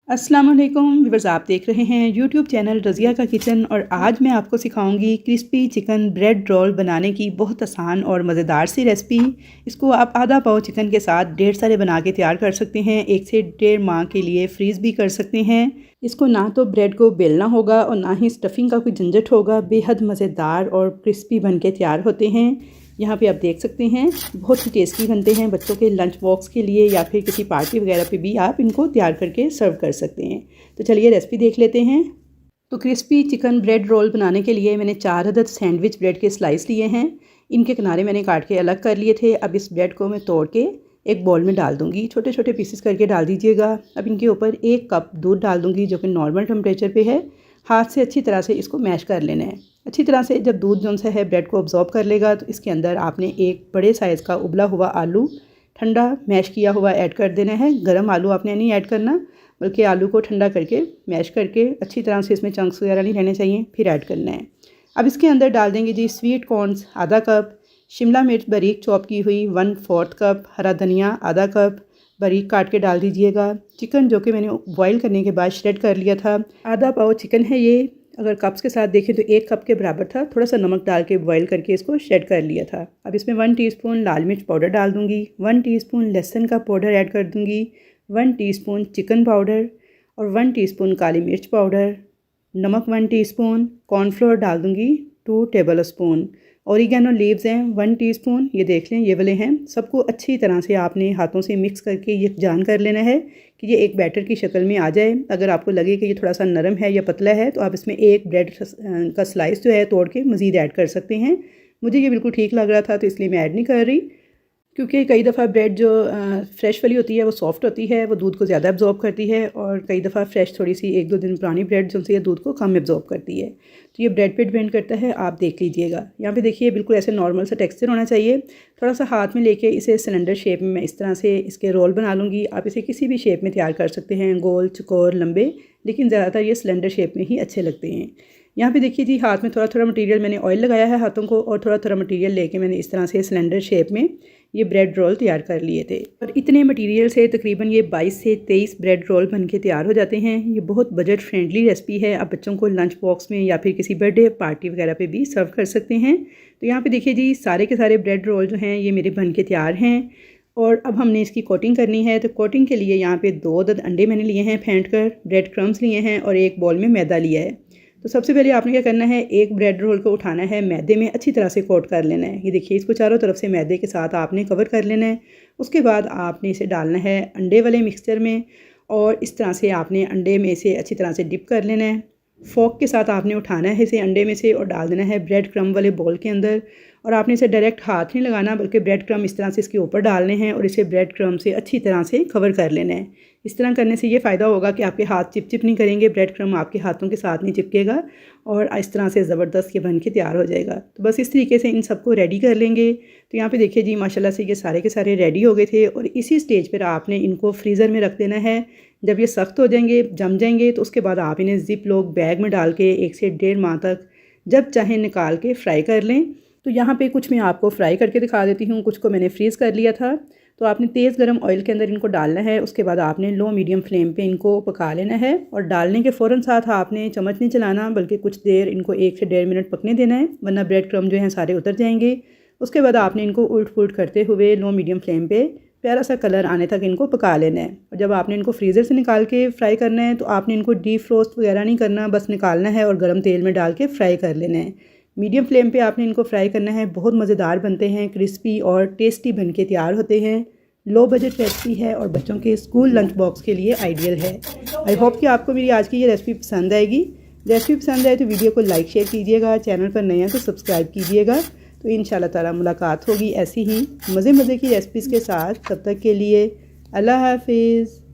अस्सलाम वालेकुम व्यूअर्स, आप देख रहे हैं यूट्यूब चैनल रज़िया का किचन। और आज मैं आपको सिखाऊंगी क्रिस्पी चिकन ब्रेड रोल बनाने की बहुत आसान और मज़ेदार सी रेसिपी। इसको आप आधा पाव चिकन के साथ ढेर सारे बना के तैयार कर सकते हैं। 1 से 1.5 माह के लिए फ्रीज़ भी कर सकते हैं। इसको ना तो ब्रेड को बेलना होगा और ना ही स्टफिंग का कोई झंझट होगा। बेहद मज़ेदार और क्रिस्पी बन के तैयार होते हैं। यहाँ पे आप देख सकते हैं बहुत ही टेस्टी बनते हैं। बच्चों के लंच बॉक्स के लिए या फिर किसी पार्टी वगैरह पे भी आप इनको तैयार करके सर्व कर सकते हैं। तो चलिए रेसिपी देख लेते हैं। तो क्रिस्पी चिकन ब्रेड रोल बनाने के लिए मैंने 4 अदद सैंडविच ब्रेड के स्लाइस लिए हैं। इनके किनारे मैंने काट के अलग कर लिए थे। अब इस ब्रेड को मैं तोड़ के एक बाउल में डाल दूँगी। छोटे छोटे पीसेस करके डाल दीजिएगा। अब इनके ऊपर 1 कप दूध डाल दूँगी जो कि नॉर्मल टेम्परेचर पे है। हाथ से अच्छी तरह से इसको मैश कर लेना है। अच्छी तरह से जब दूध जो सा है ब्रेड को अब्जॉर्ब कर लेगा तो इसके अंदर आपने एक बड़े साइज़ का उबला हुआ आलू ठंडा मैश किया हुआ ऐड कर देना है। गर्म आलू आपने नहीं ऐड करना, बल्कि आलू को ठंडा करके मैश करके अच्छी तरह से इसमें चंक्स वगैरह नहीं रहने चाहिए, फिर ऐड करना है। अब इसके अंदर डाल देंगे जी स्वीट कॉर्नस आधा कप, शिमला मिर्च बारीक चॉप की हुई 1/4 कप, हरा धनिया आधा कप बारीक काट के डाल दीजिएगा। चिकन जो कि मैंने बॉईल करने के बाद श्रेड कर लिया था, आधा पाव चिकन है ये। अगर कप्स के साथ देखें तो 1 कप के बराबर था। थोड़ा सा नमक डाल के बॉईल करके इसको श्रेड कर लिया था। अब इसमें 1 टीस्पून लाल मिर्च पाउडर डाल दूँगी, 1 टीस्पून लहसुन का पाउडर ऐड कर दूँगी, 1 टीस्पून चिकन पाउडर और 1 टीस्पून काली मिर्च पाउडर, नमक 1 टीस्पून, कॉर्नफ्लोर डाल दूँगी 2 टेबल स्पून, ओरिगेनो लीव्स हैं 1 टीस्पून। ये देख लें, ये वाले हैं। सबको अच्छी तरह से आपने हाथों से मिक्स करके ये जान कर लेना है कि ये एक बैटर की शक्ल में आ जाए। अगर आपको लगे कि ये थोड़ा सा नरम है या पतला है तो आप इसमें एक ब्रेड का स्लाइस जो है तोड़ के मज़ीद ऐड कर सकते हैं। मुझे ये बिल्कुल ठीक लग रहा था तो इसलिए मैं ऐड नहीं कर रही, क्योंकि कई दफ़ा ब्रेड जो फ्रेश वाली होती है वो सॉफ्ट होती है, वो दूध को ज़्यादा एब्जॉर्ब करती है। और कई दफ़ा फ्रेश थोड़ी सी 1-2 दिन पुरानी ब्रेड जो है दूध को कम एब्जॉर्ब करती है। तो ये ब्रेड पे डिपेंड करता है, आप देख लीजिएगा। यहाँ पे देखिए बिल्कुल ऐसे नॉर्मल सा टेक्सचर होना चाहिए। थोड़ा सा हाथ में लेके इसे सिलेंडर शेप में मैं इस तरह से इसके रोल बना लूँगी। आप इसे किसी भी शेप में तैयार कर सकते हैं, गोल, चौकोर, लंबे, लेकिन ज़्यादातर ये सिलेंडर शेप में ही अच्छे लगते हैं। यहाँ पे देखिए जी हाथ में थोड़ा थोड़ा मटेरियल मैंने ऑयल लगाया है हाथों को, और थोड़ा थोड़ा मटेरियल लेके मैंने इस तरह से सिलेंडर शेप में ये ब्रेड रोल तैयार कर लिए थे। और इतने मटेरियल से तकरीबन ये 22 से 23 ब्रेड रोल बन के तैयार हो जाते हैं। ये बहुत बजट फ्रेंडली रेसिपी है। आप बच्चों को लंच बॉक्स में या फिर किसी बर्थडे पार्टी वगैरह पे भी सर्व कर सकते हैं। तो यहाँ पे देखिए जी सारे के सारे ब्रेड रोल जो हैं ये मेरे बन के तैयार हैं। और अब हमने इसकी कोटिंग करनी है। तो कोटिंग के लिए यहाँ पे 2 अदद अंडे मैंने लिए हैं फेंट कर, ब्रेड क्रम्स लिए हैं और एक बॉल में मैदा लिया है। तो सबसे पहले आपने क्या करना है, एक ब्रेड रोल को उठाना है, मैदे में अच्छी तरह से कोट कर लेना है। ये देखिए इसको चारों तरफ से मैदे के साथ आपने कवर कर लेना है। उसके बाद आपने इसे डालना है अंडे वाले मिक्सचर में, और इस तरह से आपने अंडे में से अच्छी तरह से डिप कर लेना है। फोक के साथ आपने उठाना है इसे अंडे में से और डाल देना है ब्रेड क्रम वाले बॉल के अंदर। और आपने इसे डायरेक्ट हाथ नहीं लगाना, बल्कि ब्रेड क्रम इस तरह से इसके ऊपर डालने हैं और इसे ब्रेड क्रम से अच्छी तरह से कवर कर लेना है। इस तरह करने से ये फ़ायदा होगा कि आपके हाथ चिप नहीं करेंगे, ब्रेड क्रम आपके हाथों के साथ नहीं चिपकेगा और इस तरह से ज़बरदस्त ये बन के तैयार हो जाएगा। तो बस इस तरीके से इन सबको रेडी कर लेंगे। तो यहाँ पे देखिए जी माशाल्लाह से ये सारे के सारे रेडी हो गए थे। और इसी स्टेज पर आपने इनको फ्रीज़र में रख देना है। जब ये सख्त हो जाएंगे, जम जाएंगे, तो उसके बाद आप इन्हें ज़िप लॉक बैग में डाल के 1 से 1.5 माह तक जब चाहें निकाल के फ्राई कर लें। तो यहाँ पे कुछ मैं आपको फ्राई करके दिखा देती हूँ, कुछ को मैंने फ्रीज़ कर लिया था। तो आपने तेज़ गरम ऑयल के अंदर इनको डालना है। उसके बाद आपने लो मीडियम फ्लेम पे इनको पका लेना है। और डालने के फ़ौरन साथ आपने चम्मच नहीं चलाना, बल्कि कुछ देर इनको 1 से 1.5 मिनट पकने देना है, वरना ब्रेड क्रम जो हैं सारे उतर जाएंगे। उसके बाद आपने इनको उल्ट पुल्ट करते हुए लो मीडियम फ्लेम पे प्यारा सा कलर आने तक इनको पका लेना है। और जब आपने इनको फ्रीज़र से निकाल के फ्राई करना है तो आपने इनको डीप फ्रोस्ट वगैरह नहीं करना, बस निकालना है और गर्म तेल में डाल के फ्राई कर लेना है। मीडियम फ्लेम पे आपने इनको फ्राई करना है। बहुत मज़ेदार बनते हैं, क्रिस्पी और टेस्टी बन के तैयार होते हैं। लो बजट रेसिपी है और बच्चों के स्कूल लंच बॉक्स के लिए आइडियल है। आई होप कि आपको मेरी आज की ये रेसिपी पसंद आएगी। रेसिपी पसंद आए तो वीडियो को लाइक शेयर कीजिएगा, चैनल पर नए हैं तो सब्सक्राइब कीजिएगा। तो इंशाल्लाह ताला मुलाकात होगी ऐसी ही मज़े की रेसिपीज़ के साथ। तब तक के लिए अल्लाह हाफिज़।